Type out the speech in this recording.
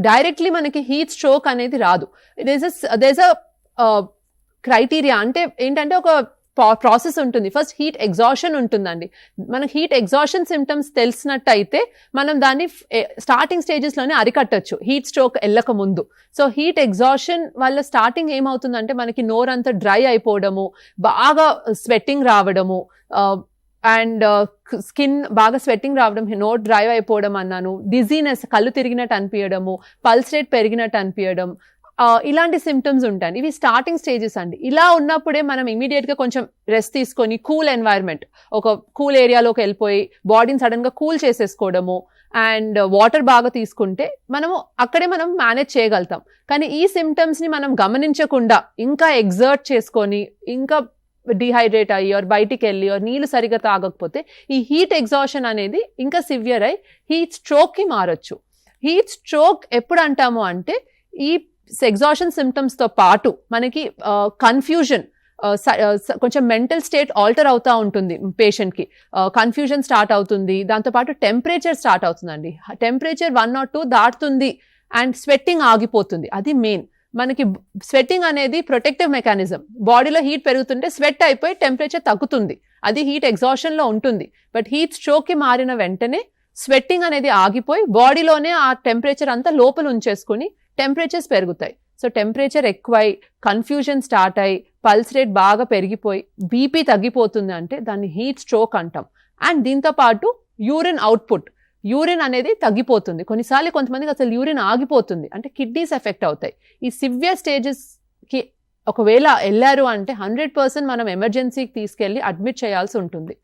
Directly మనకి heat stroke అనేది రాదు. దేస్ అ క్రైటీరియా, అంటే ఏంటంటే ఒక ప్రాసెస్ ఉంటుంది. ఫస్ట్ హీట్ ఎగ్జాషన్ ఉంటుందండి. మనకి హీట్ ఎగ్జాషన్ సిమ్టమ్స్ తెలిసినట్టయితే మనం దాన్ని స్టార్టింగ్ స్టేజెస్లోనే అరికట్టచ్చు, హీట్ స్ట్రోక్ వెళ్ళక ముందు. సో హీట్ ఎగ్జాషన్ వల్ల స్టార్టింగ్ ఏమవుతుందంటే మనకి నోరంతా డ్రై అయిపోవడము, బాగా స్వెట్టింగ్ రావడము, అండ్ స్కిన్ బాగా స్వెట్టింగ్ రావడం, నోట్ డ్రై అయిపోవడం అన్నాను, డిజీనెస్, కళ్ళు తిరిగినట్టు అనిపించడము, పల్స్ రేట్ పెరిగినట్టు అనిపించడం, ఇలాంటి సిమ్టమ్స్ ఉంటాయి. ఇవి స్టార్టింగ్ స్టేజెస్ అండి. ఇలా ఉన్నప్పుడే మనం ఇమీడియట్గా కొంచెం రెస్ట్ తీసుకొని కూల్ ఎన్వైర్న్మెంట్, ఒక కూల్ ఏరియాలోకి వెళ్ళిపోయి బాడీని సడన్గా కూల్ చేసేసుకోవడము అండ్ వాటర్ బాగా తీసుకుంటే అక్కడే మనం మేనేజ్ చేయగలుగుతాం. కానీ ఈ సిమ్టమ్స్ని మనం గమనించకుండా ఇంకా ఎగ్జర్ట్ చేసుకొని ఇంకా డిహైడ్రేట్ అయ్యి బయటికి వెళ్ళి నీళ్ళు సరిగా తాగకపోతే ఈ హీట్ ఎగ్జాషన్ అనేది ఇంకా సివియర్ అయి హీట్ స్ట్రోక్కి మారచ్చు. హీట్ స్ట్రోక్ ఎప్పుడు అంటాము అంటే ఈ ఎగ్జాషన్ సిమ్టమ్స్తో పాటు మనకి కన్ఫ్యూజన్, కొంచెం మెంటల్ స్టేట్ ఆల్టర్ అవుతూ ఉంటుంది పేషెంట్కి, కన్ఫ్యూజన్ స్టార్ట్ అవుతుంది, దాంతోపాటు టెంపరేచర్ స్టార్ట్ అవుతుందండి. టెంపరేచర్ 1 or 2 దాటుతుంది అండ్ స్వెట్టింగ్ ఆగిపోతుంది. అది మెయిన్. మనకి స్వెట్టింగ్ అనేది ప్రొటెక్టివ్ మెకానిజం. బాడీలో హీట్ పెరుగుతుంటే స్వెట్ అయిపోయి టెంపరేచర్ తగ్గుతుంది, అది హీట్ ఎగ్జాషన్లో ఉంటుంది. బట్ హీట్ స్ట్రోక్కి మారిన వెంటనే స్వెట్టింగ్ అనేది ఆగిపోయి బాడీలోనే ఆ టెంపరేచర్ అంతా లోపల ఉంచేసుకుని టెంపరేచర్స్ పెరుగుతాయి. సో టెంపరేచర్ ఎక్కువై కన్ఫ్యూజన్ స్టార్ట్ అయ్యి పల్స్ రేట్ బాగా పెరిగిపోయి బీపీ తగ్గిపోతుంది అంటే దాన్ని హీట్ స్ట్రోక్ అంటాం. అండ్ దీంతో పాటు యూరిన్ అవుట్పుట్, యూరిన్ అనేది తగ్గిపోతుంది. కొన్నిసార్లు కొంతమందికి అసలు యూరిన్ ఆగిపోతుంది, అంటే కిడ్నీస్ ఎఫెక్ట్ అవుతాయి. ఈ సివియర్ స్టేజెస్కి ఒకవేళ వెళ్ళారు అంటే 100% మనం ఎమర్జెన్సీకి తీసుకెళ్ళి అడ్మిట్ చేయాల్సి ఉంటుంది.